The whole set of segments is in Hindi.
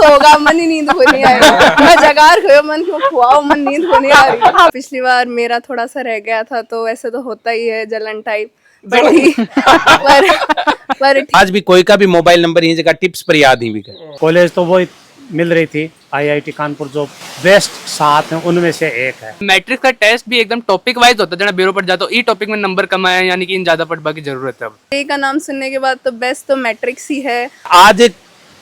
होगा, मन ही नींद को नहीं आएगा। मैं जगार खोयो मन क्यों खुआओ, मन नींद को नहीं आ रही। पिछली बार मेरा थोड़ा सा रह गया था, तो वैसे तो होता ही है जलन टाइप, पर आज भी कोई का भी मोबाइल नंबर ये जगह टिप्स पर याद ही भी कर। कॉलेज तो वो मिल रही थी, आईआईटी कानपुर जो बेस्ट 7 हैं उनमें से एक है। मैट्रिक्स का टेस्ट भी एकदम टॉपिक वाइज होता है, जना ब्यूरो पढ़ जाता हो ई टॉपिक में नंबर कम आया, यानी कि इन ज्यादा पढ़वा की जरूरत है। अब ए का नाम सुनने के बाद तो बेस्ट तो मैट्रिक्स ही है। आज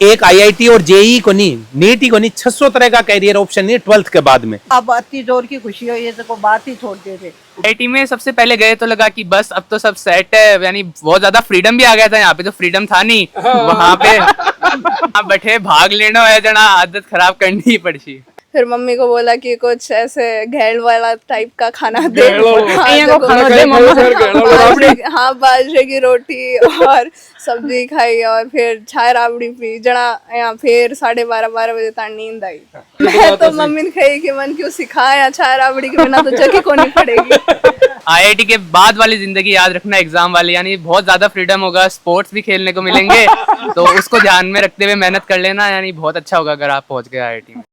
एक आईआईटी और जेई को नहीं, नीट ही को नहीं, 600 तरह का कैरियर ऑप्शन है 12th के बाद में। अब इतनी जोर की खुशी हो, ये तो बात ही छोड़ दे थे। आईआईटी में सबसे पहले गए तो लगा कि बस अब तो सब सेट है, यानी बहुत ज्यादा फ्रीडम भी आ गया था। यहाँ पे तो फ्रीडम था नहीं, वहाँ पे बैठे भाग लेना है जना, आदत खराब करनी ही पड़ी। फिर मम्मी को बोला कि कुछ ऐसे घेल वाला टाइप का खाना दे, हाँ बाजरे की रोटी और सब्जी खाई, और फिर चाय राबड़ी पी जना। यहाँ फिर 12:30 बजे तक नींद आई। मैं तो मम्मी ने कही कि मन क्यों सिखाया, चाय राबड़ी के बिना तो जगह को नहीं पड़ेगी। आईआईटी के बाद वाली जिंदगी याद रखना, एग्जाम वाली, यानी बहुत ज्यादा फ्रीडम होगा, स्पोर्ट्स भी खेलने को मिलेंगे, तो उसको ध्यान में रखते हुए मेहनत कर लेना, यानी बहुत अच्छा होगा अगर आप पहुंच गए आईआईटी में।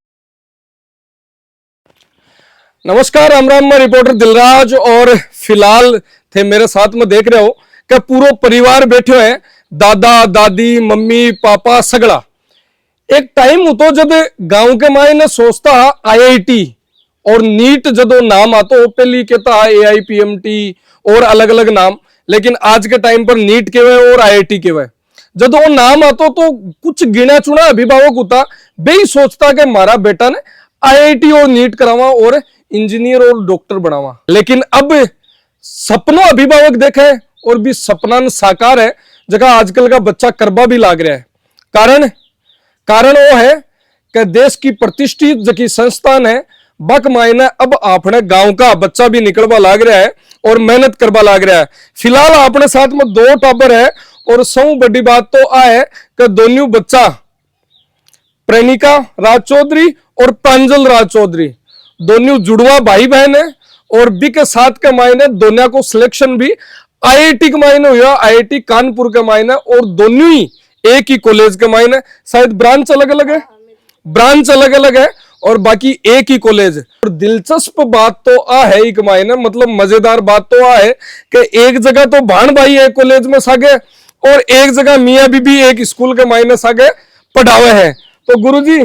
नमस्कार, राम राम। मैं रिपोर्टर दिलराज, और फिलहाल थे मेरे साथ में देख रहे हो कि पूरा परिवार बैठे हैं, दादा दादी मम्मी पापा सगड़ा। एक टाइम होतो जब गांव के माए ने सोचता आईआईटी और नीट जदो नाम आतो पहली कहता एआईपीएमटी और अलग अलग नाम, लेकिन आज के टाइम पर नीट केवे और आईआईटी केवे। जदो वो नाम आतो तो कुछ गिना चुना अभिभावक होता, बे सोचता कि मारा बेटा ने आईआईटी और नीट करावा और इंजीनियर और डॉक्टर बनावा। लेकिन अब सपनों अभिभावक देखे और भी सपना साकार है, जगह आजकल का बच्चा करबा भी लाग रहा है। कारण वो है कि देश की प्रतिष्ठित जकी संस्थान है बक मायने अब अपने गांव का बच्चा भी निकलवा लाग रहा है और मेहनत करवा लाग रहा है। फिलहाल अपने साथ में 2 टाबर है, और सब बड़ी बात तो आ है कि दोनों बच्चा प्रेनिका राज चौधरी और प्रांजल राज चौधरी दोनों जुड़वा भाई बहन है, और बी के साथ के मायने दोनों को सिलेक्शन भी आईआईटी के मायने हुआ, आईआईटी कानपुर के मायने, और दोनों ही एक ही कॉलेज के मायने। शायद ब्रांच अलग अलग है और बाकी एक ही कॉलेज। और दिलचस्प बात तो आ है एक मायने, मतलब मजेदार बात तो आ है कि एक जगह तो भाण भाई एक कॉलेज में सागे और एक जगह मियाँ बीबी एक स्कूल के मायने सागे पढ़ावे हैं। तो गुरुजी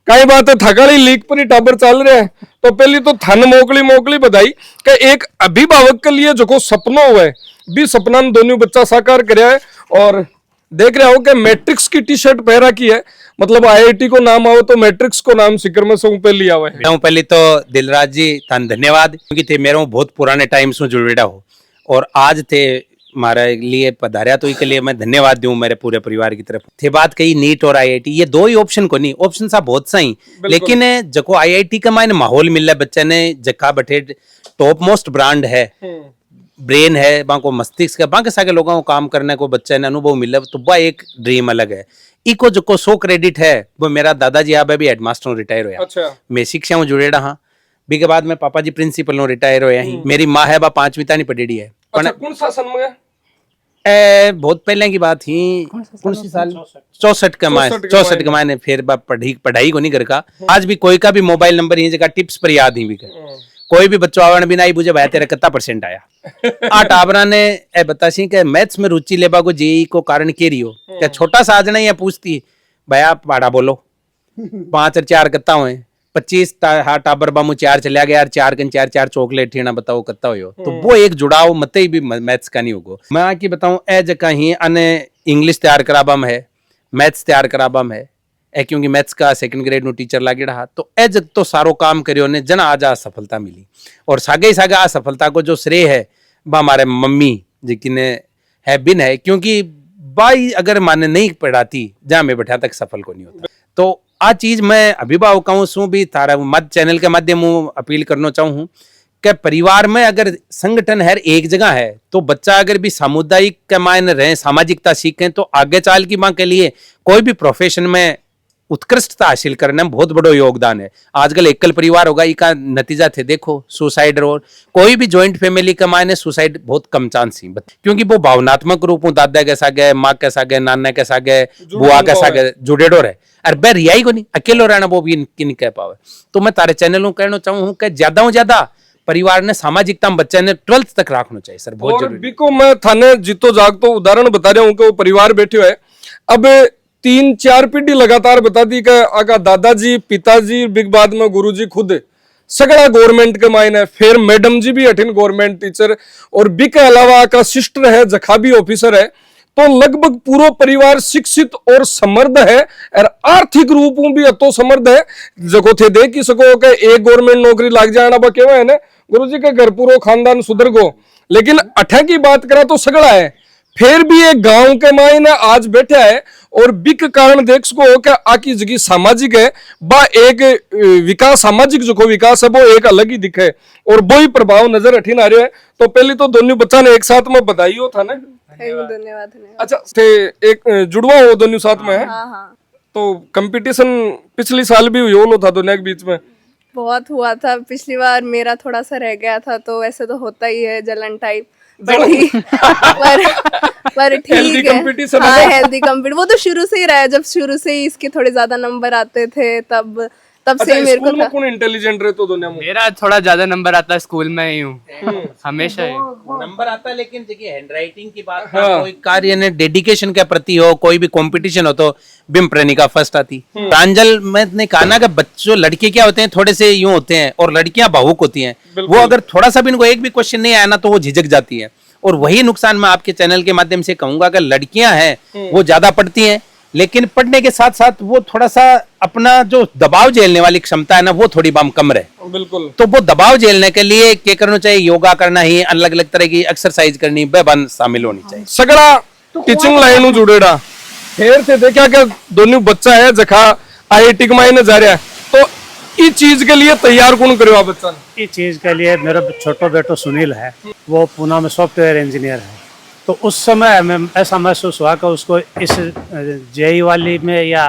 कई बात है, थकाली लीक पर ही टाबर चल रहे हैं, तो पहली तो थन मोकली बधाई कि एक अभिभावक के लिए जो सपना हुआ है भी सपना दोनों बच्चा साकार कराया है। और देख रहे हो कि मैट्रिक्स की टी शर्ट पहरा की है, मतलब आईआईटी को नाम आओ तो मैट्रिक्स को नाम सिक्र में सौ पहली आवे है। पहले तो दिलराज जी धन धन्यवाद, क्योंकि थे मेरे बहुत पुराने टाइम से जुड़ेड़ा हो और आज थे हमारे लिए पधारिया, तो इसके लिए मैं धन्यवाद दूं मेरे पूरे परिवार की तरफ। थे बात कही नीट और आईआईटी, ये 2 ही ऑप्शन को नहीं, ऑप्शन सा बहुत सही, लेकिन जको आईआईटी का मायने माहौल मिल रहा है बच्चे ने, जका बैठे टॉप मोस्ट ब्रांड है, ब्रेन है, बाको मस्तिष्क है, बाकी सारे लोगों को काम करने को बच्चे ने अनुभव मिला, तो वह एक ड्रीम अलग है। इको जो 100 क्रेडिट है वो मेरा दादाजी आप भी हेडमास्टर रिटायर होया। अच्छा। मैं शिक्षा में जुड़े रहा, बी के बाद में पापा जी प्रिंसिपल रिटायर होया ही। मेरी माँ है बा 5वीं तक नहीं पढ़ी है। अच्छा, कौन सा सन में? बहुत पहले की बात ही, कौन सी साल 64 के मायने फिर पढ़ाई को नहीं कर का। आज भी कोई का भी मोबाइल नंबर ये जगह टिप्स पर याद ही भी कर, कोई भी बच्चों आवरण बिना ही बुझे भाई तेरा कितना % आया। आ टाबरा ने ए बतासी के मैथ्स में रुचि लेबा को जेई को कारण के रियो क्या छोटा सा आजना ये पूछती भाई आप पाड़ा बोलो 5 और 4 कितना हुए 25 टाबर बामू 4 चलिया गया यार 4 कन 4 चॉकलेट थी ना बताओ कितना हो। तो वो एक जुड़ाव मत ही भी मैथ्स का नहीं होगा। मैं आके बताऊं ए जगह ही अने इंग्लिश तैयार कराबाम है, मैथ्स तैयार कराबाम है, क्योंकि मैथ्स का 2nd ग्रेड नो टीचर लागे रहा, तो ए जग तो सारो काम करियो ने जना आज सफलता मिली। और सागे आ सफलता को जो श्रेय है बा हमारे मम्मी जिनने है बिन है, क्योंकि बाई अगर माने नहीं पढ़ाती जहाँ में बैठा तक सफल को नहीं होता। तो आ चीज मैं अभिभावकों से भी तारा मत चैनल के माध्यम अपील करना चाहूँ कि परिवार में अगर संगठन हर एक जगह है तो बच्चा अगर भी सामुदायिक के मायने रहे, सामाजिकता सीखें, तो आगे चाल की मांग के लिए कोई भी प्रोफेशन में उत्कृष्टता हासिल करने में बहुत बड़ो योगदान है। आजकल एकल परिवार होगा, इसका नतीजा थे देखो सुसाइड, और कोई भी जॉइंट फैमिली के मायने सुसाइड बहुत कम चांस ही, क्योंकि वो भावनात्मक रूप में दादा के सागे, माँ के सागे, नाना के सागे, बुआ के सागे जुड़ेडो रहे, और बे रियाई को नहीं अकेलो रहना वो भी नहीं कह पावे। तो मैं तारे चैनल में कहना चाहूँ कि ज्यादा परिवार ने सामाजिकता में बच्चे ने 12th तक रखना चाहिए सर, बहुत और जरूरी। बिको मैं थाने जीतो जागतो उदाहरण बता रहा हूँ कि वो परिवार बैठे हुए अब 3-4 पीढ़ी लगातार बता दी कि आगा दादाजी, पिताजी, बिग बाद में गुरुजी खुद सगड़ा गवर्नमेंट के मायने, फिर मैडम जी भी अठिन गवर्नमेंट टीचर, और बी के अलावा का सिस्टर है, जखा भी ऑफिसर है। तो लगभग पूरा परिवार शिक्षित और समृद्ध है, और आर्थिक रूप में भी अतो समृद्ध है। जगो थे देख ही सको कि एक गवर्नमेंट नौकरी लग जाना बा केवा है ना गुरुजी के घर पूरा खानदान सुधर गो। लेकिन अठे की बात करा तो सगड़ा है, फिर भी एक गांव के मायने आज बैठा है, और बिक कारण देख सको कि आकी जगी सामाजिक है बा एक विकास, सामाजिक जो विकास है वो एक अलग ही दिखे, और वो ही प्रभाव नजर अठीन आ रहा है। तो पहले तो दोनों बच्चा ने एक साथ में बधाई हो था ना। धन्यवाद। अच्छा थे एक जुड़वा हो दोनों साथ में है। हाँ। तो कंपटीशन पिछली साल भी हुई था दोनों के बीच में, बहुत हुआ था। पिछली बार मेरा थोड़ा सा रह गया था, तो वैसे तो होता ही है जलन टाइप, पर ठीक Healthy है। competition हाँ, है। हेल्दी कंपटीशन वो तो शुरू से ही रहा है। जब शुरू से ही इसके थोड़े ज्यादा नंबर आते थे तब से ही मेरे को स्कूल में था। कौन इंटेलिजेंट रहे तो दोनों में? मेरा थोड़ा ज्यादा नंबर आता है स्कूल में ही हूँ, हमेशा ही नंबर आता है, लेकिन देखिए हैंडराइटिंग की बात कोई कार्य ने डेडिकेशन के प्रति हो, कोई भी कंपटीशन हो तो बिम प्रेनिका फर्स्ट आती। प्रांजल ने कहा ना कि बच्चों लड़के क्या होते हैं थोड़े से यूं होते हैं, और लड़कियां भावुक होती हैं। वो अगर थोड़ा सा भी इनको एक भी क्वेश्चन नहीं आया ना तो वो झिझक जाती है, और वही नुकसान मैं आपके चैनल के माध्यम से कहूंगा कि लड़कियां हैं वो ज्यादा पढ़ती हैं, लेकिन पढ़ने के साथ साथ वो थोड़ा सा अपना जो दबाव झेलने वाली क्षमता है ना वो थोड़ी कम रहे। बिल्कुल। तो वो दबाव झेलने के लिए क्या करना चाहिए? योगा करना ही, अलग अलग तरह की एक्सरसाइज करनी, बेबन शामिल होनी चाहिए। सगड़ा टीचिंग लाइन में जुड़ेड़ा फिर से देखा कि दोनों बच्चा है जखा IIT के मायने जा रहा है, तो इस चीज के लिए तैयार कौन करेगा बच्चा? इस चीज के लिए मेरा छोटो बेटो सुनील है, वो पूना में सॉफ्टवेयर इंजीनियर है। तो उस समय में ऐसा महसूस हुआ कि उसको इस JEE वाली में या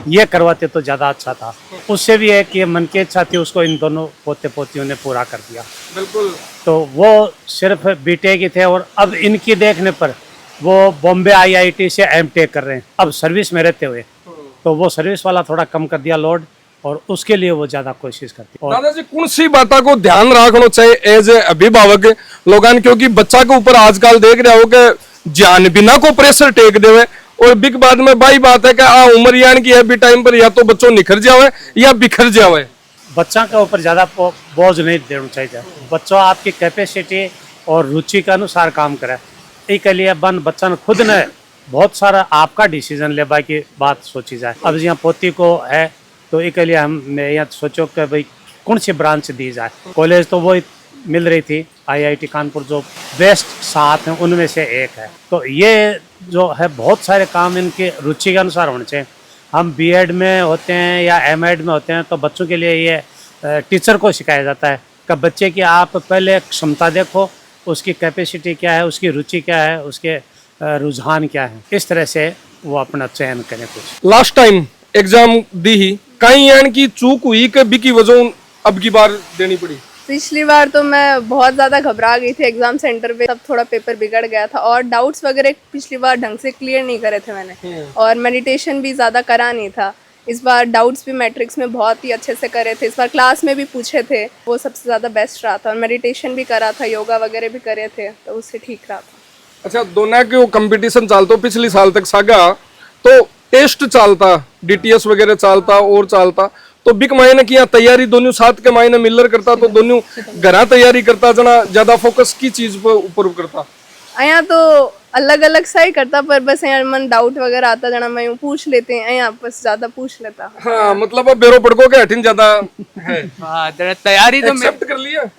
ये करवाते तो ज़्यादा अच्छा था। उससे भी एक ये मन की इच्छा थी, उसको इन दोनों पोते पोतियों ने पूरा कर दिया। बिल्कुल। तो वो सिर्फ BTech ही थे, और अब इनकी देखने पर वो बॉम्बे IIT से MTech कर रहे हैं, अब सर्विस में रहते हुए। तो वो सर्विस वाला थोड़ा कम कर दिया लोड, और उसके लिए वो ज्यादा कोशिश करती है। दादाजी कौन सी बातों को ध्यान रखना चाहिए एज ए अभिभावक लोगों, क्योंकि बच्चा के ऊपर आजकल देख रहे हो कि जान बिना को प्रेशर टेक देवे, और बिग बाद में बाई बात है कि उम्र यान की है भी टाइम पर या तो बच्चों निखर जावे या बिखर जावे। बच्चा के ऊपर ज्यादा बोझ नहीं देना चाहिए। बच्चों आपकी कैपेसिटी और रुचि के अनुसार काम करे। इसके लिए बच्चा ने खुद ने बहुत सारा आपका डिसीजन लेबा की बात सोची जाए। अब यहाँ पोती को है तो इसके लिए हम यहाँ सोचो कि भाई कौन सी ब्रांच दी जाए। कॉलेज तो वो मिल रही थी IIT कानपुर जो बेस्ट 7 हैं उनमें से एक है। तो ये जो है बहुत सारे काम इनके रुचि के अनुसार होने चाहिए। हम B.Ed में होते हैं या M.Ed में होते हैं तो बच्चों के लिए ये टीचर को सिखाया जाता है कि बच्चे की आप पहले क्षमता देखो, उसकी कैपेसिटी क्या है, उसकी रुचि क्या है, उसके रुझान क्या है, इस तरह से वो अपना चयन करें। कुछ लास्ट टाइम एग्जाम दी ही कहीं यानी की चूक हुई कि बी की वजह अब की बार देनी पड़ी? पिछली बार तो मैं बहुत ज़्यादा घबरा गई थी एग्जाम सेंटर पे, तब थोड़ा पेपर बिगड़ गया था, और डाउट्स वगैरह पिछली बार ढंग से क्लियर नहीं करे थे मैंने, और मेडिटेशन भी ज़्यादा करा नहीं था। इस बार डाउट्स भी मैट्रिक्स में बहुत ही अच्छे से करे थे। इस बार क्लास में भी पूछे थे, वो सबसे ज़्यादा बेस्ट रहा था, और मेडिटेशन भी करा था, योगा वगैरह भी करे थे, तो उससे ठीक रहा था। अच्छा, दोनों के कंपटीशन चलता पिछले साल तक सागा तो टेस्ट चलता, DTS वगैरह चलता और चलता, तो बिक मायने की तैयारी दोनों साथ के मायने मिलर करता, तो दोनों घरा तैयारी करता जना ज्यादा फोकस की चीज पर ऊपर करता? यहाँ तो अलग अलग सा ही करता, पर बस यहाँ मन डाउट वगैरह आता जना मैं यूँ पूछ लेते हैं, यहाँ बस ज्यादा पूछ लेता। हाँ, मतलब अब बेरो पड़को के हटिन ज्यादा है। हाँ, तैयारी तो एक्सेप्ट कर लिया।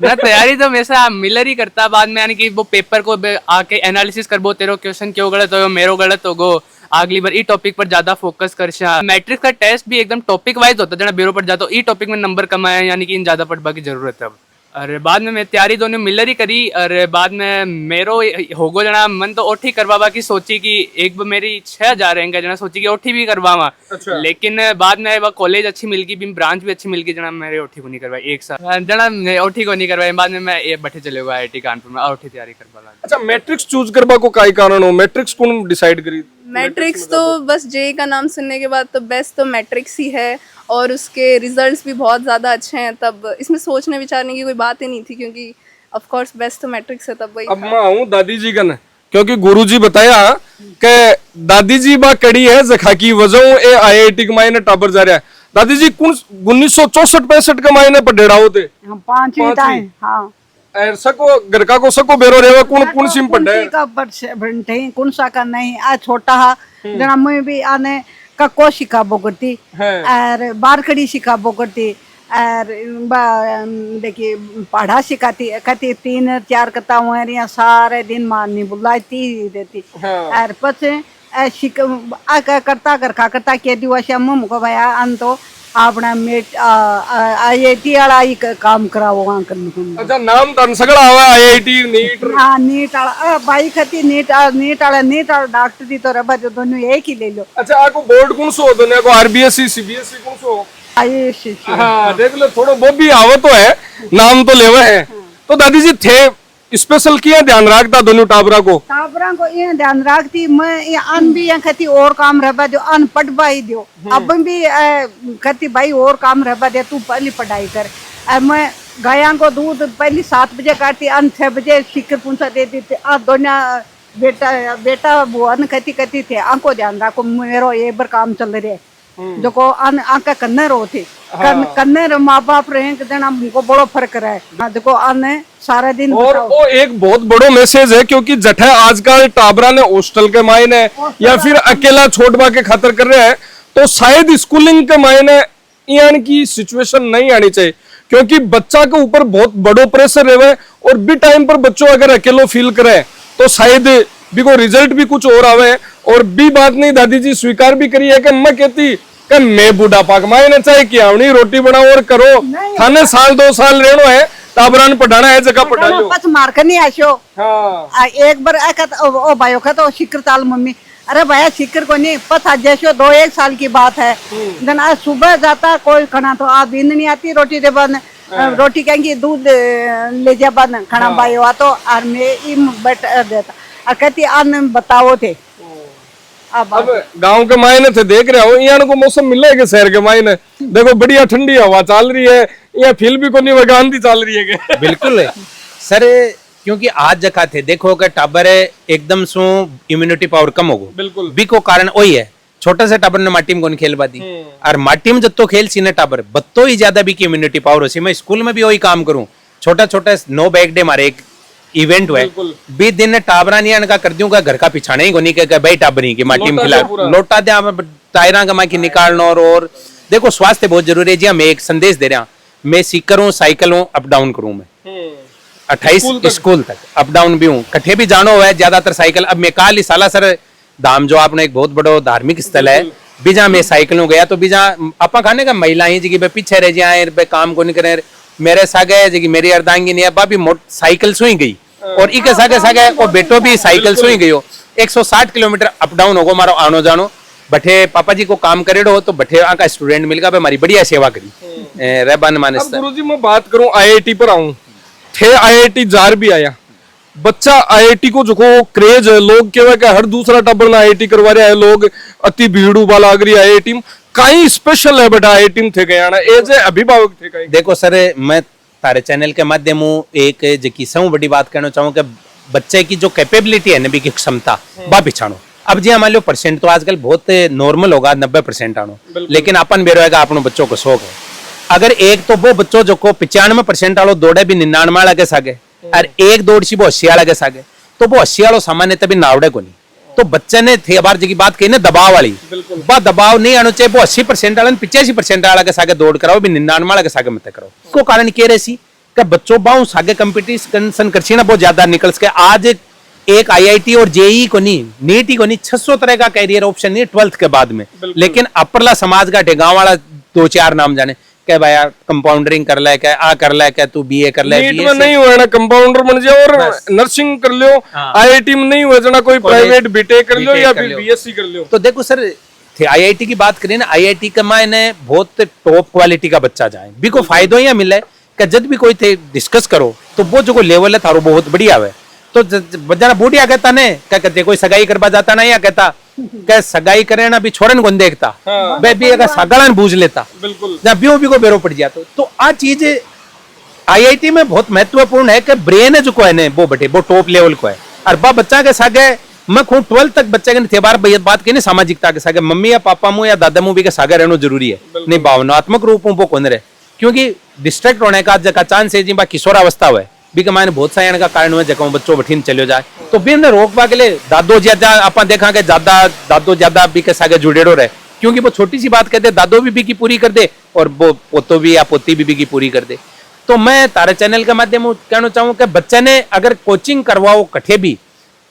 मैं तैयारी तो हमेशा मिलर ही करता बाद में, यानी कि वो पेपर को आके एनालिसिस करबो, तेरो क्वेश्चन क्यों गलत हो, मेरो गलत हो गो, अगली बार ई टॉपिक पर ज्यादा फोकस कर। मैट्रिक्स का टेस्ट भी एकदम टॉपिक वाइज होता है, जना बेरो पर जाता ई टॉपिक में नंबर कमाया, यानी कि इन ज्यादा पढ़वा की जरूरत है अब। और बाद में मैं तैयारी दोनों मिलर ही करी और बाद में मेरो होगो जना मन तो ओठी करवावा की सोची कि एक बार मेरी 6,000 रहेंगे जना सोची कि ओठी भी करवावा। अच्छा। लेकिन बाद में वह कॉलेज अच्छी मिल गई भी ब्रांच भी अच्छी मिल गई जना मेरे ओठी को नहीं करवाई एक साल जना ओठी को नहीं करवाई। बाद में मैं ये बैठे चले हुआ IIT कानपुर में ओठी तैयारी करवा लगा। अच्छा, मैट्रिक्स चूज करबा को काई कारण हो? मैट्रिक्स कौन डिसाइड करी? मैट्रिक्स तो बस जेई का नाम सुनने के बाद तो बेस्ट तो मैट्रिक्स ही है और उसके रिजल्ट्स भी बहुत ज़्यादा अच्छे हैं। तब इसमें सोचने विचारने की कोई बात ही नहीं थी क्योंकि ऑफ कोर्स बेस्ट तो मैट्रिक्स है। तब वही अब मैं आऊं दादी जी कन, क्योंकि गुरुजी बताया कि दादी जी बा कड़ी है जखा की वजह ए IIT के मायने टाबर जा रहा है। दादी जी कौन 1964-65 के मायने पढ़ेड़ा होते? हम 5वीं टाइम हाँ सको घर का को सको बेरो रेवा कौन सिम पढ़े का बंटे कौन सा का नहीं आ छोटा हा जना मैं भी आने कको सिखाबो करती और बारकड़ी सिखाबो करती और देखिए पढ़ा सिखाती कहती 3-4 कथा हुआ सारे दिन मारनी बुलाती देती और पछे करता करता के दिवस मुझको भैया अन तो अपना मेट IIT वाला ही काम कराओ वहाँ करने। अच्छा, नाम तन सगड़ा हुआ IIT नीट। हाँ नीट वाला बाई खती नीट वाला डॉक्टर दी तो रबा जो दोनों एक ही ले लो। अच्छा, आपको बोर्ड कौन सो दोनों को RBSE CBSE कौन सो? IISc। हाँ देख लो थोड़ा वो भी आवत तो है, नाम तो लेवा है। तो दादी जी थे स्पेशल किया ध्यान रखता दोनों टाबरा को ये ध्यान रखती मैं ये अन भी यहाँ खती और काम रहा जो अन पढ़ भाई दियो अब भी खती भाई और काम रहा दे तू पहली पढ़ाई कर। मैं गाया को दूध पहली 7 बजे काटती अन 6 बजे शिकर पूछा देती थी दोनों बेटा वो अन खती थे आंको ध्यान रखो मेरो ये बार काम चल रहे जो को अन आंका कन्ने रो थे कन्ने रो माँ बाप रहे देना हमको बड़ो फर्क रहा है देखो अन सारा दिन। और वो एक बहुत बड़ो मैसेज है क्योंकि जठे आजकल टाबरा ने हॉस्टल के मायने या फिर अकेला छोड़वा के खातर कर रहे हैं तो शायद स्कूलिंग के मायने यानी की सिचुएशन नहीं आनी चाहिए क्योंकि बच्चा के ऊपर बहुत बड़ो प्रेशर रहे और भी टाइम पर बच्चों अगर अकेलो फील करे तो शायद भी को रिजल्ट भी कुछ और आवे। और भी बात नहीं दादी जी स्वीकार भी करी है कि मैं कहती कि मैं बुढ़ापा कमाए चाहे कि आवनी रोटी बनाओ और करो थाने 1-2 साल रहनो है ताबरान पढ़ाना है जगह पढ़ा लो बस मारकर नहीं आशो। हाँ एक बार ओ भाइयों का तो शिकर ताल मम्मी अरे भैया शिकर को नहीं पता जैसे 2-1 साल की बात है दिन आज सुबह जाता कोई खाना तो आप नींद नहीं आती रोटी दे बन रोटी कहेंगी दूध ले जा बन खाना भाई हुआ तो और मैं बैठ देता और कहती अन बताओ थे। अब गांव के मायने थे देख रहे हो यहाँ को मौसम मिल रहा है शहर के मायने देखो बढ़िया ठंडी हवा चल रही है यहाँ फील भी को नहीं वगांधी चल रही है। बिल्कुल है सर क्योंकि आज जगह थे देखो कि टाबर एकदम सो इम्यूनिटी पावर कम होगो बिल्कुल बी को कारण वही है छोटा सा टाबर ने माटी में कौन खेल पाती और माटी में जब तो खेल सीने टाबर बत्तो ही ज्यादा भी की इम्यूनिटी पावर हो मैं स्कूल में भी वही काम करूँ छोटा छोटा नो बैग डे मारे एक इवेंट हुआ 20 दिन टाबरा नहीं आने का कर दूंगा घर का पिछाने ही को नहीं कह भाई टाबरी की माटी में खिला लोटा दे टायरा का माकी निकालना और देखो स्वास्थ्य बहुत जरूरी है। जी मैं एक संदेश दे रहा मैं सीकर हूँ साइकिल हूँ अप डाउन करूँ मैं 28 स्कूल तक अप डाउन भी हूँ कट्ठे भी जानो है ज्यादातर साइकिल। अब मैं काल साला सर धाम जो आपने एक बहुत बड़ा धार्मिक स्थल है बिजा में साइकिल हूँ गया तो बिजा अपा खाने का महिला ही जी पीछे रह जाए काम को नहीं करे मेरे सागे जी मेरी अर्धांगिनी है भी साइकिल सुई गई और इके सागे और बेटो भी साइकिल सुई गई 160 किलोमीटर अप डाउन होगो मारो आनो जानो बठे पापा जी को काम करेडो तो बठे आका स्टूडेंट मिलगा हमारी बढ़िया सेवा करी रहबान मानस। गुरुजी मैं बात करूं IIT पर आऊं थे IIT जार भी आया बच्चा IIT को जो क्रेज है लोग केवा के हर दूसरा टब्बर ना IIT करवा रहे हैं लोग अति भीड़ू वाला अगरी IIT में कहीं स्पेशल है बेटा IIT में थे गया ना एज अभिभावक थे कहीं। देखो सर मैं तारे चैनल के माध्यम एक जकीसा हूँ बड़ी बात कहना चाहूँ कि बच्चे की जो कैपेबिलिटी है नबी की क्षमता बा पिछाणो अब जी मान लो परसेंट तो आजकल बहुत नॉर्मल होगा 90% आनो लेकिन अपन बेरोएगा अपने बच्चों को शौक है अगर एक तो वो बच्चों जो को 95% वालों दौड़े भी 99 वाला के सागे और एक दौड़ सी वो 80 वाला के सागे तो वो 80 वालों सामान्य तभी नावड़े को नहीं तो बच्चे ने थे बार जी की बात कही ना दबाव वाली बा दबाव नहीं आना चाहिए वो 80% वाला 85% वाला के सागे दौड़ कराओ भी 99 वाला के सागे मत करो इसको कारण कह रहे सी कि बच्चों बाऊ सागे कंपटीशन करसी ना बहुत ज्यादा निकल सके आज एक IIT और JEE को नहीं नीट ही को नहीं 600 तरह का कैरियर ऑप्शन नहीं 12th के बाद में लेकिन अपरला समाज का गांव वाला 2-4 नाम जाने क्या भाई यार कंपाउंडरिंग कर ले, क्या आ कर ले, क्या तू बीए कर ले, नीट में नहीं हुआ ना कंपाउंडर बन जाओ और नर्सिंग कर लो, आईआईटी में नहीं हुआ जना कोई प्राइवेट बीटेक कर लो या फिर बीएससी कर लो। तो देखो सर थे आईआईटी की बात करें ना, आईआईटी का मायने बहुत टॉप क्वालिटी का बच्चा जाए भी को फायदो ही मिले कि जब भी कोई थे डिस्कस करो तो वो जो लेवल है थारो बहुत बढ़िया है। तो जरा बूढ़िया कहता ने क्या कहते कोई सगाई करवा जाता ना, या कहता क्या सगाई करे ना भी छोड़न को देखता बे भी अगर सगाड़न बूझ लेता बिल्कुल जब भी को बेरो पड़ जाता। तो आ चीज आईआईटी में बहुत महत्वपूर्ण है कि ब्रेन है जो को है ने वो बटे वो टॉप लेवल को है। और बा बच्चा के सागे मैं खुद 12 तक बच्चे के बार बात की सामाजिकता के सागे मम्मी या पापा मु या दादा मु भी के सागे रहना जरूरी है, नहीं भावनात्मक रूप में वो कौन रहे, क्योंकि डिस्ट्रैक्ट होने का जगह चांस है जी बा किशोरावस्था हुआ भी मैंने बहुत सारे का कारण हुआ जगह बच्चों बठीन चलो जाए। तो भी हमने रोकवा के लिए दादो ज्यादा आप देखा के ज्यादा दादो ज्यादा भी के सागे जुड़ेड़ो रहे, क्योंकि वो छोटी सी बात कहते दादो भी की पूरी कर दे और वो पोतो भी या पोती भी की पूरी कर दे। तो मैं तारे चैनल के माध्यम कहना चाहूँ कि बच्चे ने अगर कोचिंग करवाओ कठे भी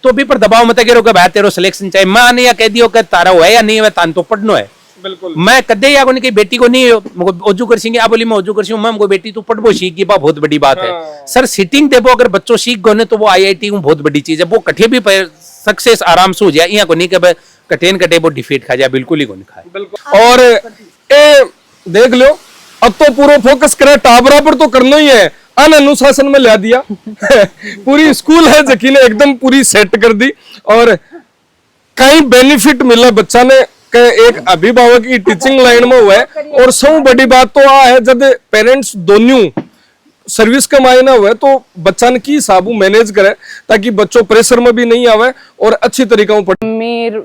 तो भी पर दबाव मत करो कि भाई तेरो सिलेक्शन चाहिए, मां ने या कह दियो कि तारा है या नहीं है तान तो पढ़नो है। बिल्कुल मैं कदे या कोनी की बेटी को नहीं ओजू कर सिंगे, बोली मैं ओजू कर सिंग मैं बेटी तू पढ़बो सीख की बहुत बड़ी बात है सर। सिटिंग देबो अगर बच्चों सीख गो तो वो आईआईटी में बहुत बड़ी चीज है, वो कठे भी सक्सेस आराम से हो जाए, यहाँ को नहीं कि कठेन कटे वो डिफीट खा जाए, बिल्कुल ही को नहीं खाए। और ए देख लो अब तो पूरा फोकस करे टाबरा पर तो करना ही है, अनुशासन में ला दिया पूरी स्कूल है जकी ने एकदम पूरी सेट कर दी और कई बेनिफिट मिला बच्चा ने के एक अभिभावक की टीचिंग लाइन में हुआ है। और सब बड़ी बात तो आ है जब पेरेंट्स दोनों सर्विस का मायना हुआ तो बच्चा ने की साबू मैनेज करे ताकि बच्चों प्रेशर में भी नहीं आवे और अच्छी तरीका में पढ़े। मीर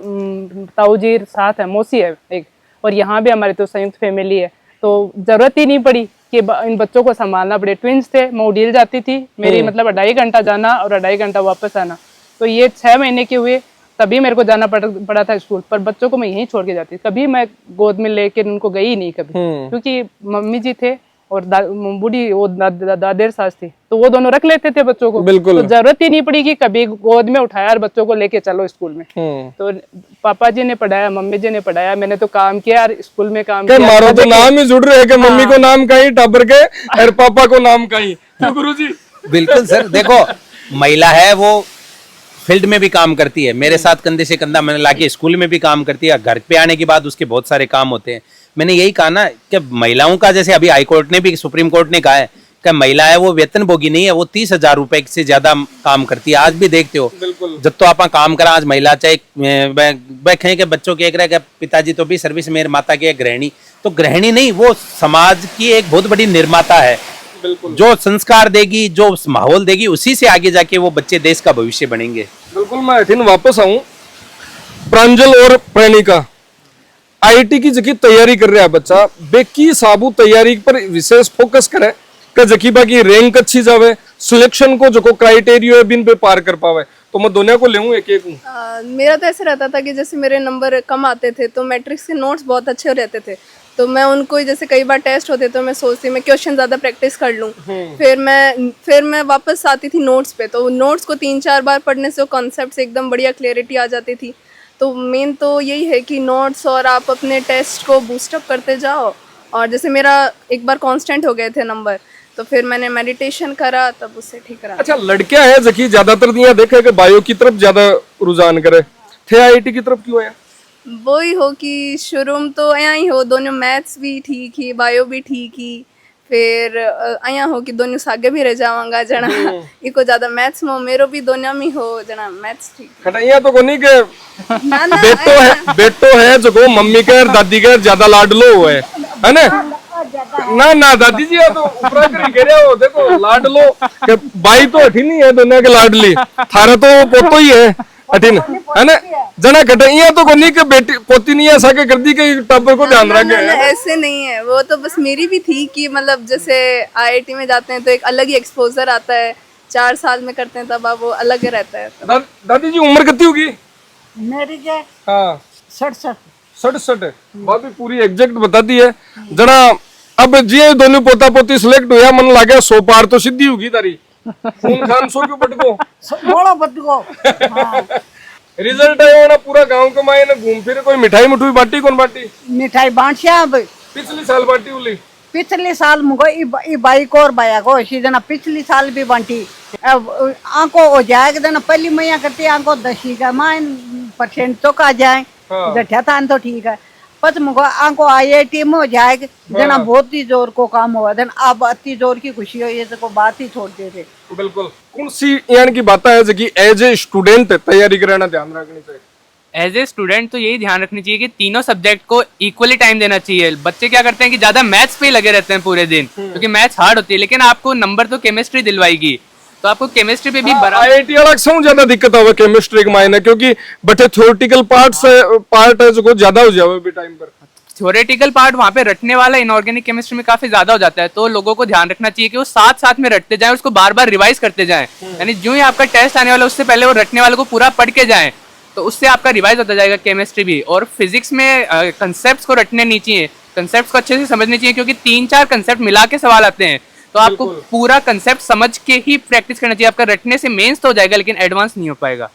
ताऊजी साथ है, मौसी है एक, और यहाँ भी हमारी तो संयुक्त फैमिली है, तो जरूरत ही नहीं पड़ी कि इन बच्चों को संभालना पड़े। ट्विंस थे, मैं उड़ील जाती थी, मेरी मतलब 2.5 घंटा जाना और 2.5 घंटा वापस आना, तो ये 6 महीने के हुए तभी मेरे को जाना पड़ा था स्कूल, पर बच्चों को मैं यहीं छोड़ के जाती, कभी मैं गोद में लेके उनको गई नहीं कभी, क्योंकि मम्मी जी थे और बूढ़ी वो दादेर सास थी, तो वो दोनों रख लेते थे बच्चों को, बिल्कुल। तो जरूरत ही नहीं पड़ी कि कभी गोद में उठाया और बच्चों को लेके चलो स्कूल में। तो पापा जी ने पढ़ाया, मम्मी जी ने पढ़ाया, मैंने तो काम किया यार, स्कूल में काम किया। मारो तो नाम ही जुड़ रहे हैं कि मम्मी को नाम का ही टाबर के और पापा को नाम का ही। तो गुरुजी बिल्कुल सर, देखो महिला है वो फील्ड में भी काम करती है, मेरे साथ कंधे से कंधा मैंने लाके स्कूल में भी काम करती है, घर पे आने के बाद उसके बहुत सारे काम होते हैं। मैंने यही कहा ना कि महिलाओं का, जैसे अभी हाई कोर्ट ने भी, सुप्रीम कोर्ट ने कहा है कि महिला है वो वेतन भोगी नहीं है, वो 30,000 रुपए से ज्यादा काम करती है। आज भी देखते हो जब तो आप काम करा, आज महिला चाहे बैठे के बच्चों के एक रहे, पिताजी तो भी सर्विस, मेरे माता की गृहिणी, तो गृहिणी नहीं, वो समाज की एक बहुत बड़ी निर्माता है, जो संस्कार देगी, जो माहौल देगी, उसी से आगे जाके वो बच्चे देश का भविष्य बनेंगे। बिल्कुल। मैं फिर वापस आऊं, प्रांजल और प्रणिका आईटी की जकी तैयारी कर रहा है बच्चा, बेकी साबू तैयारी पर विशेष फोकस करे कि जकी बाकी रैंक अच्छी जावे, सिलेक्शन को जो क्राइटेरिया है बिन पे पार कर पावे, तो मैं दोनों को लेऊं एक एक। मेरा तो ऐसे रहता था कि जैसे मेरे नंबर कम आते थे तो मैट्रिक्स के नोट्स बहुत अच्छे रहते थे, तो मैं उनको जैसे कई बार टेस्ट होते तो मैं सोचती मैं क्वेश्चन ज़्यादा प्रैक्टिस कर लूँ, फिर मैं वापस आती थी नोट्स पे, तो नोट्स को 3-4 बार पढ़ने से वो कॉन्सेप्ट एकदम बढ़िया क्लैरिटी आ जाती थी। तो मेन तो यही है कि नोट्स और आप अपने टेस्ट को बूस्टअप करते जाओ, और जैसे मेरा एक बार कांस्टेंट हो गए थे नंबर, तो फिर मैंने मेडिटेशन करा, तब उससे ठीक रहा। अच्छा, लड़कियां है जकी ज्यादातर दिया देखे कि बायो की तरफ ज्यादा रुझान करे, थे आईटी की तरफ क्यों आया? वो ही हो कि शुरू में तो यहाँ ही हो, दोनों मैथ्स भी ठीक ही, बायो भी ठीक ही, फिर यहाँ हो कि दोनों सागे भी रह जावांगा जना इको ज्यादा मैथ्स में मेरो भी दोनों में हो जना मैथ्स ठीक। खटाइया तो कोनी के ना ना बेटो है जो को मम्मी के और दादी के ज्यादा लाडलो हुआ है ना? ना दादी जी तो ऊपरा कर कह रहे हो, देखो लाडलो के भाई तो अठी नहीं है दोनों के लाडली, थारा तो पोतो ही है अठिन है ना जना कटैया तो कोनी के बेटी पोती नहीं ऐसा के कर दी के टापर को ध्यान रखे। ऐसे नहीं है, वो तो बस मेरी भी थी कि मतलब जैसे आईआईटी में जाते हैं तो एक अलग ही एक्सपोजर आता है, 4 साल में करते हैं तब वो अलग रहता है। दादी जी उम्र कितनी होगी? मेरी क्या? हाँ 67। भाभी पूरी एग्जैक्ट बता दी है जना। अब जी दोनों पोता पोती सिलेक्ट हुआ, मन लगे 100 पार तो सिद्धि होगी तारी। खून खान 100 क्यों पटको बोलो बटको। रिजल्ट आयो ना, पूरा गांव के मायने घूम फिर कोई मिठाई मुठुई बाटी, कौन बाटी? मिठाई बांटिया पिछली साल बाटी उली, पिछले साल मुझको ई बाइक और बाया को सीजना पिछली साल भी बंटी आंको हो जाए देना पहली मैया करती आंको 10 का माइन % तो का जाए बैठा था तो ठीक है पच मुझको आंको IIT में हो जाए जना बहुत ही जोर को काम हुआ देन अब अति जोर की खुशी हो ये तो बात ही छोड़ दे थे। बिल्कुल कौन सी यानी की बात है कि एज ए स्टूडेंट तैयारी कराना ध्यान रखनी चाहिए। एज ए स्टूडेंट तो यही ध्यान रखनी चाहिए कि तीनों सब्जेक्ट को इक्वली टाइम देना चाहिए। बच्चे क्या करते हैं कि ज्यादा मैथ्स पे ही लगे रहते हैं पूरे दिन क्योंकि मैथ्स हार्ड होती है, लेकिन आपको नंबर तो केमिस्ट्री दिलवाएगी, तो आपको केमिस्ट्री पे भी IIT अलग से ज्यादा दिक्कत होगा केमिस्ट्री के मायने क्योंकि बटे थ्योरेटिकल पार्ट है जो ज्यादा हो जाए भी टाइम पर। थ्योरेटिकल पार्ट वहाँ पे रटने वाला इनऑर्गेनिक केमिस्ट्री में काफी ज्यादा हो जाता है, तो लोगों को ध्यान रखना चाहिए कि वो साथ साथ में रटते जाएं, उसको बार बार रिवाइज करते जाएं। यानी जो ही आपका टेस्ट आने वाला उससे पहले वो रटने वाले को पूरा पढ़ के जाएं, तो उससे आपका रिवाइज होता जाएगा केमिस्ट्री भी। और फिजिक्स में कंसेप्ट को रटने नहीं चाहिए, कंसेप्ट को अच्छे से समझने चाहिए क्योंकि 3-4 कंसेप्ट मिला के सवाल आते हैं, तो आपको पूरा कंसेप्ट समझ के ही प्रैक्टिस करना चाहिए। आपका रटने से मेंस तो हो जाएगा लेकिन एडवांस नहीं हो पाएगा,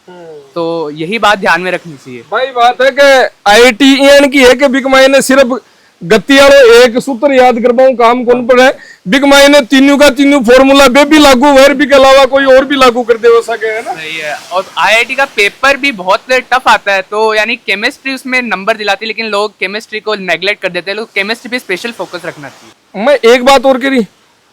तो यही बात ध्यान में रखनी चाहिए। भाई बात है कि IIT की है कि बिग मायने सिर्फ गति वाले एक सूत्र याद कर पाऊं काम कौन पर है, बिग मायने तीनों का तीनों फॉर्मूला भी लागू है, भी के अलावा कोई और भी लागू कर दे हो सके, है ना। सही है। और IIT का पेपर भी बहुत टफ आता है, तो यानी केमिस्ट्री उसमें नंबर दिलाती है लेकिन लोग केमिस्ट्री को नेग्लेक्ट कर देते हैं। लोग केमिस्ट्री पे स्पेशल फोकस रखना चाहिए। मैं एक बात और करी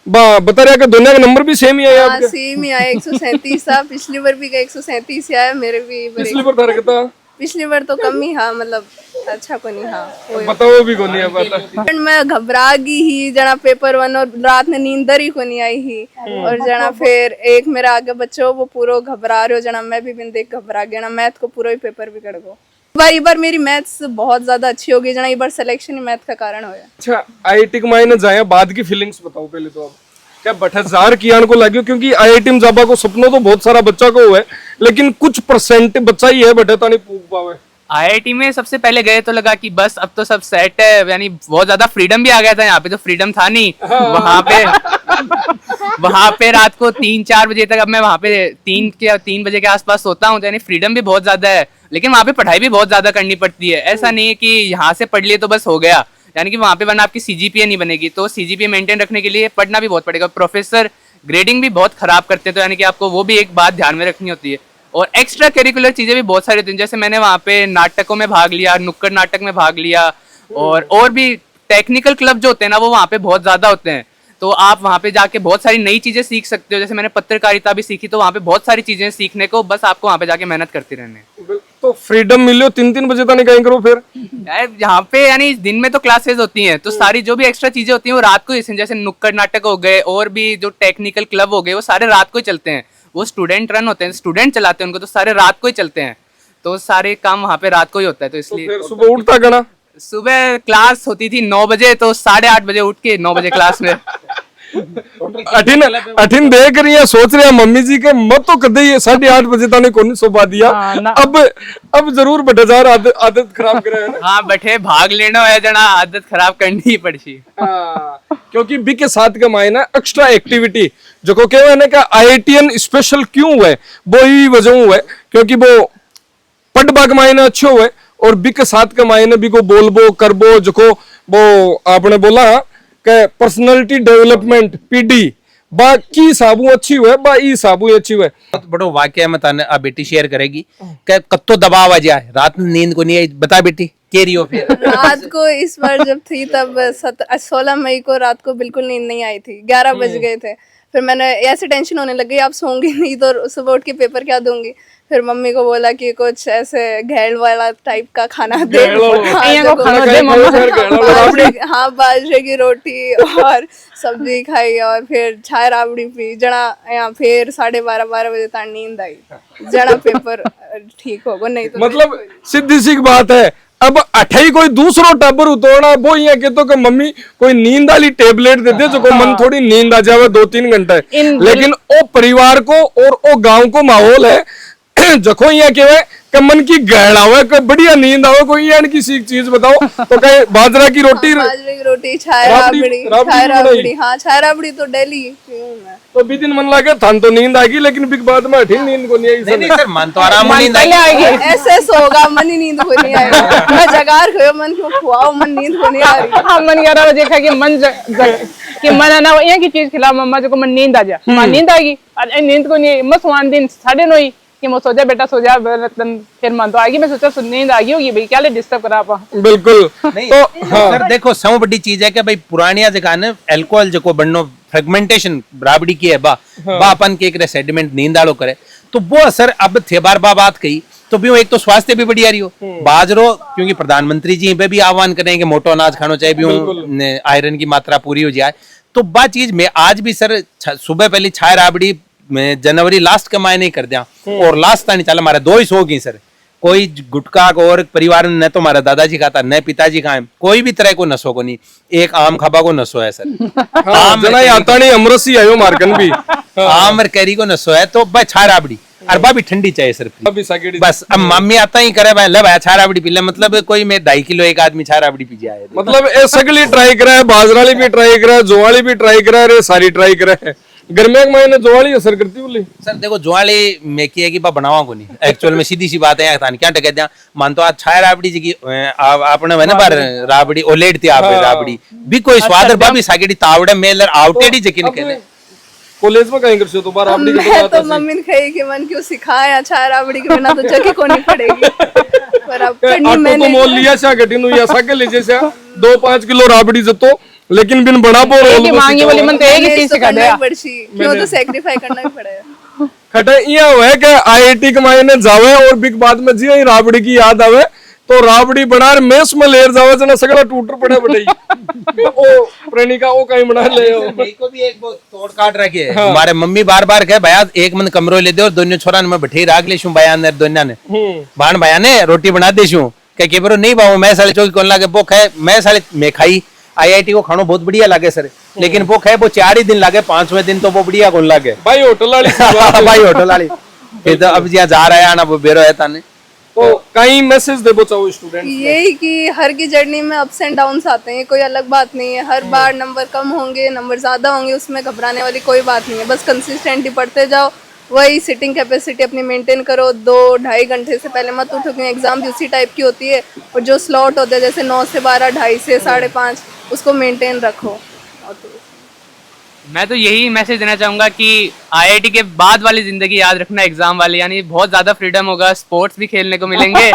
बता रहा कि दोनों का नंबर भी सेम ही है आपके। सेम ही आया 137 था, पिछली बार भी 137 आया मेरे भी। पिछली बार था कितना? पिछली बार तो कम ही हाँ, मतलब अच्छा को नहीं हाँ बताओ भी को नहीं है पता। मैं घबरा गई ही जना पेपर 1 और रात में नींदर ही को नहीं आई ही, और जना फिर एक मेरा आगे बच्चों वो पूरा घबरा रहे हो जना, मैं भी बिन देख घबरा गया ना, मैथ को पूरा ही पेपर भी कर गो। बार मेरी मैथ्स बहुत ज्यादा अच्छी हो गई जना, एक बार सिलेक्शन ही मैथ का कारण होया। अच्छा IIT के मायने जाए बाद की फीलिंग्स बताओ पहले तो आप क्या 2000 कियान को लगे क्योंकि IIT में जाबा को सपनों तो बहुत सारा बच्चा को हुआ है लेकिन कुछ % बच्चा ही है बटे तो नहीं पूछ पावे। IIT में सबसे पहले गए तो लगा कि बस अब तो सब सेट है, यानी बहुत ज्यादा फ्रीडम भी आ गया था। यहाँ पे तो फ्रीडम था नहीं, वहाँ पे रात को 3-4 बजे तक, अब मैं वहाँ पे 3 बजे के आसपास सोता हूँ, तो यानी फ्रीडम भी बहुत ज्यादा है, लेकिन वहाँ पे पढ़ाई भी बहुत ज्यादा करनी पड़ती है। ऐसा नहीं है कि यहाँ से पढ़ लिए तो बस हो गया, यानी कि वहाँ पे वरना आपकी CGPA नहीं बनेगी, तो CGPA मेंटेन रखने के लिए पढ़ना भी बहुत पड़ेगा। प्रोफेसर ग्रेडिंग भी बहुत खराब करते हैं, तो यानी कि आपको वो भी एक बात ध्यान में रखनी होती है। और एक्स्ट्रा करिकुलर चीजें भी बहुत सारी होती हैं, जैसे मैंने वहाँ पे नाटकों में भाग लिया, नुक्कड़ नाटक में भाग लिया, और भी टेक्निकल क्लब जो होते हैं ना वो वहाँ पे बहुत ज्यादा होते हैं, तो आप वहाँ पे जाके बहुत सारी नई चीजें सीख सकते हो। जैसे मैंने पत्रकारिता भी सीखी, तो वहाँ पे बहुत सारी चीजें सीखने को, बस आपको वहाँ पे जाके मेहनत करते रहने। तो फ्रीडम मिलो 3-3 बजे तक नहीं कहीं करो फिर यहाँ पे, यानी दिन में तो क्लासेस होती हैं, तो सारी जो भी एक्स्ट्रा चीजें होती हैं वो रात को ही, जैसे नुक्कड़ नाटक हो गए और भी जो टेक्निकल क्लब हो गए वो सारे रात को ही चलते हैं। वो स्टूडेंट रन होते हैं, स्टूडेंट चलाते हैं उनको, तो सारे रात को ही चलते हैं, तो सारे काम वहाँ पे रात को ही होता है। तो इसलिए सुबह उठता गना, सुबह क्लास होती थी 9 बजे, तो 8:30 बजे उठ के 9 बजे क्लास में अठिन देख रही है, सोच रही है मम्मी जी के मत तो कदे ही 8:30 बजे तक कौन सोपा दिया। अब जरूर बटे जार आदत खराब करे है ना। हाँ बैठे भाग लेना है जना, आदत खराब करनी ही पड़ती। क्योंकि बी के साथ का मायना एक्स्ट्रा एक्टिविटी जो को कहवा है का IITian स्पेशल क्यों हुआ है, वो ही वजह हुआ है क्योंकि वो पढ़ बाग मायने अच्छे हुए और बी के साथ के मायने भी को बोलबो करबो जो को वो आपने बोला के पर्सनालिटी डेवलपमेंट PD बाकी साबु अच्छी हुए बा ई साबु अच्छी हुए। बहुत बड़ो वाक्य में ताने आ बेटी शेयर करेगी कि कत्तो दबाव आ जाए रात में नींद को नहीं आई, बता बेटी के रही हो फिर। रात को इस बार जब थी तब 16 मई को रात को बिल्कुल नींद नहीं आई थी, 11 बज गए थे। फिर मैंने ऐसे टेंशन होने लगी आप सोऊंगी नहीं तो सुबह उठ के पेपर क्या दूंगी। फिर मम्मी को बोला कि कुछ ऐसे घेड़ वाला टाइप का खाना दे, हाँ बाजरे की रोटी और सब्जी खाई और फिर चाय राबड़ी पी जना, यहाँ फिर 12:30 बजे तक नींद आई जना, पेपर ठीक होगा नहीं तो मतलब सीधी सी बात है। अब अठाई कोई दूसरो टब्बर उतोड़ना वो ये कहते कि मम्मी कोई नींद वाली टेबलेट दे दे जो को मन थोड़ी नींद आ जावे 2-3 घंटे, लेकिन ओ परिवार को और ओ गांव को माहौल है जखो ये कहवे कि मन की गहरा हुआ, बढ़िया नींद आवे, कोई यानी किसी चीज बताओ तो कहे बाजरा की रोटी रोटी छाय राबड़ी- राबड़ी राबड़ी छाय भी बनाई? राबड़ी, हाँ छाय राबड़ी तो डेली पीऊं मैं। तो भी दिन मन लगे थान तो नींद आएगी, लेकिन बिग बाद में हठी नींद को नहीं आई नहीं नहीं सर, मन तो आराम नींद पहले आएगी। आएगी। ऐसे सोगा मन ही नींद को नहीं आएगा। मैं जगार खोयो मन क्यों खुआओ, मन नींद को नहीं आ रही। हाँ, मन 11 बजे खा के मन कि मन है ना यहाँ की चीज खिला मम्मा जो को मन नींद आ जा, माँ नींद आएगी, अरे नींद को नहीं मत सुहान दिन 9:30 कि मैं सो जा बेटा सो जा, फिर मन तो आएगी। मैं सोचा नींद आ गई होगी भाई, क्या ले डिस्टर्ब करा आप। बिल्कुल। नहीं तो सर देखो, सब बड़ी चीज है कि भाई पुरानिया जगह ने अल्कोहल जो बननो फ्रेगमेंटेशन राबड़ी की है बा अपन के एक सेडिमेंट नींद आलो करे, तो वो असर अब थे बार बात कही तो भी एक तो स्वास्थ्य भी बढ़िया रही हो बाजरो, क्योंकि प्रधानमंत्री जी पे भी आह्वान करेंगे मोटो अनाज खानो चाहिए भी आयरन की मात्रा पूरी हो जाए। तो बा चीज में आज भी सर सुबह पहले छाय राबड़ी में जनवरी लास्ट के मायने कर दिया, और लास्ट तानी चला हमारा 2 ही सो गई सर। कोई गुटखा और परिवार में न तो हमारा दादाजी खाता न पिताजी खाए, कोई भी तरह को नशो को नहीं, एक आम खाबा को नशो है सर। हाँ, जना आता नहीं अमरसी आयो मार्कन भी आम और कैरी को नशो है, तो भाई छाय राबड़ी और बा भी ठंडी चाहिए सर। अभी साकेड़ी बस अब मम्मी आता ही करे भाई ले भाई छाय राबड़ी पी ले, मतलब कोई मैं 2.5 किलो एक आदमी छाय राबड़ी पी जाए। मतलब ए सगली ट्राई करा है, बाजराली भी ट्राई करा है, जोवाली भी ट्राई करा है, रे सारी ट्राई करा है। गर्मियों के महीने जोवाली असर करती बोली सर देखो ज्वाली में की है कि बा बनावा को नहीं, एक्चुअल में सीधी सी बात है यार, क्या टके दिया मान तो आज छाय राबड़ी जी की आपने है ना बार राबड़ी ओलेट थी आप राबड़ी भी कोई स्वाद बा भी साकेड़ी तावड़े मेलर आउटेडी जकिन के कॉलेज में कहीं करते हो तो बार राबड़ी की मैं बात तो है। मम्मी ने कही कि मन क्यों सिखाया, छाय राबड़ी के बिना तो जगी को नहीं पड़ेगी। पर अब करनी आटो तो मैंने। मोल लिया सा गटिनु या साके लीजिए सा 2-5 किलो राबड़ी जतो, लेकिन बिन बड़ा बोल एक ही मांगी बोली मन तो एक ही मैंने चीज तो सिखा करना दिया। ही पड़सी, क्यों तो सेक्रीफाई करना ही पड़ेगा। खटे ये है कि आईआईटी के मायने जावे और बिग बाद में जी राबड़ी की याद आवे तो राबड़ी बना मेस में लेर जावे जना सगला टूटर पड़े बटई ओ प्रेमिका ओ कहीं बना ले मेरे को भी एक तोड़ काट रखी है। हमारे मम्मी बार बार कहे भैया एक मन कमरो ले दे और दोनों छोरा में बैठे राग ले शू बयान ने दोनों ने भान भैया ने रोटी बना दे शू कह बरो नहीं बाबू मैं साले चौकी कौन लागे वो खाए मैं साले मैं खाई आईआईटी को खानो बहुत बढ़िया लागे सर, लेकिन वो खाए वो 4 ही दिन लागे, 5वें दिन तो वो बढ़िया कौन लागे भाई होटल वाली भाई होटल वाली। फिर तो अब जहाँ जा रहा है ना वो बेरो है ताने। तो कहीं मैसेज देबो चाहो स्टूडेंट यही कि हर की जर्नी में अप्स एंड डाउन्स आते हैं, कोई अलग बात नहीं है। हर बार नंबर कम होंगे, नंबर ज्यादा होंगे, उसमें घबराने वाली कोई बात नहीं है। बस कंसिस्टेंटली पढ़ते जाओ, वही सिटिंग कैपेसिटी अपनी मेंटेन करो। 2-2.5 घंटे से पहले मत उठो, क्योंकि एग्जाम भी उसी टाइप की होती है। और जो स्लॉट होते हैं जैसे 9 से 12, 2:30 से 5:30, उसको मेंटेन रखो। और तो मैं तो यही मैसेज देना चाहूंगा कि आईआईटी के बाद वाली जिंदगी याद रखना एग्जाम वाली, यानी बहुत ज्यादा फ्रीडम होगा, स्पोर्ट्स भी खेलने को मिलेंगे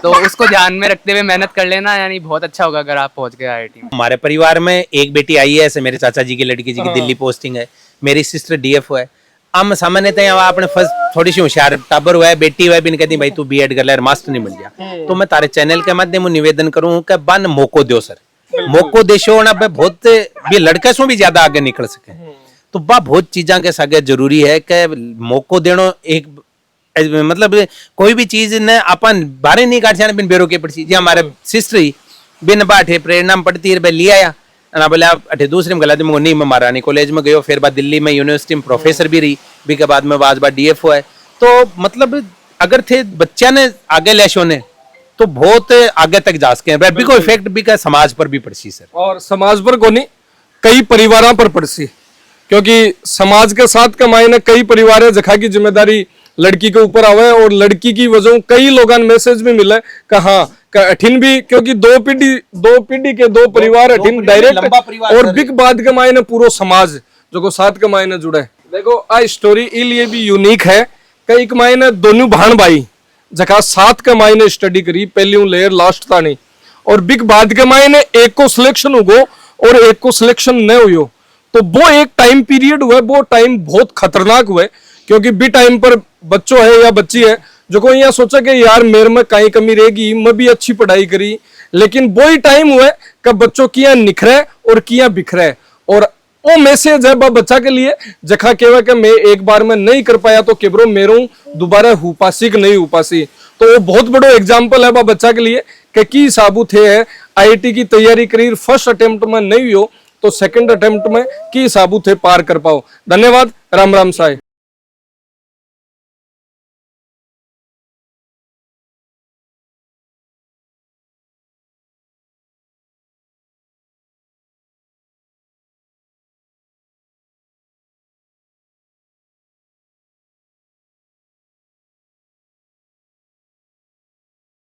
तो उसको ध्यान में रखते हुए मेहनत कर लेना, यानी बहुत अच्छा होगा अगर आप पहुंच गए आईआईटी में। हमारे परिवार में एक बेटी आई है, ऐसे मेरे चाचा जी की लड़की जी की दिल्ली पोस्टिंग है, मेरी सिस्टर डीएफओ है। हम सामान्यतः यहाँ अपने फर्स्ट थोड़ी सी होशियार टाबर हुआ है, बेटी हुआ है, बिन कहती भाई तू बीएड कर ले, मास्टर नहीं मिल गया। तो मैं तारे चैनल के माध्यम निवेदन करूँ कि बन मौको दो सर, मौको देशो ना बहुत भी लड़के से भी ज्यादा आगे निकल सके। तो बा बहुत चीजा के सागे जरूरी है कि मौको देनो एक मतलब कोई भी चीज ने अपन बारे नहीं काट बिन बेरो के पड़सी जी हमारे सिस्टर ही बिन बाठे प्रेरणा में पढ़ती है लिया आया ना बोले आप अठे दूसरे में गलत में नहीं मैं महारानी कॉलेज में गयो, फिर बाद दिल्ली में यूनिवर्सिटी में प्रोफेसर भी रही, भी के बाद में आज बार डीएफओ है। तो मतलब अगर थे बच्चा ने आगे लेशो ने तो बहुत आगे तक जा सके, भी कोई इफेक्ट भी का समाज पर भी पड़सी सर, और समाज पर को नहीं कई परिवारों पर पड़सी, क्योंकि समाज के साथ का मायने कई परिवार है जखा की जिम्मेदारी लड़की के ऊपर आवे और लड़की की वजह कई लोगों मैसेज भी मिले कि हाँ अठिन भी, क्योंकि 2 पीढ़ी के 2 परिवार अठिन डायरेक्ट और बिग बाद के मायने पूरा समाज जो को साथ के मायने जुड़े। देखो आ स्टोरी इसलिए भी यूनिक है, कई के मायने दोनों भाण भाई जखा साथ के मायने स्टडी करी पहली लेयर लास्ट तानी, और बिग बाद के मायने एक को सिलेक्शन हुगो और एक को सिलेक्शन न हुई। तो वो एक टाइम पीरियड हुआ, वो टाइम बहुत खतरनाक हुआ, क्योंकि बी टाइम पर बच्चों है या बच्ची है जो को यहाँ सोचा कि यार मेरे में कहीं कमी रहेगी, मैं भी अच्छी पढ़ाई करी, लेकिन वो ही टाइम हुआ कि बच्चों किया निखरे और किया बिखरे। और वो मैसेज है बच्चा के लिए जखा केवा कि मैं एक बार में नहीं कर पाया तो केबरो मेरो दोबारा हुपासी कि नहीं हुपासी। तो वो बहुत बड़ो एग्जाम्पल है बच्चा के लिए कि साबुत है आईआईटी की तैयारी करी, फर्स्ट अटेम्प्ट में नहीं हो तो सेकंड अटेम्प्ट में की साबुत है पार कर पाओ। धन्यवाद, राम राम साई।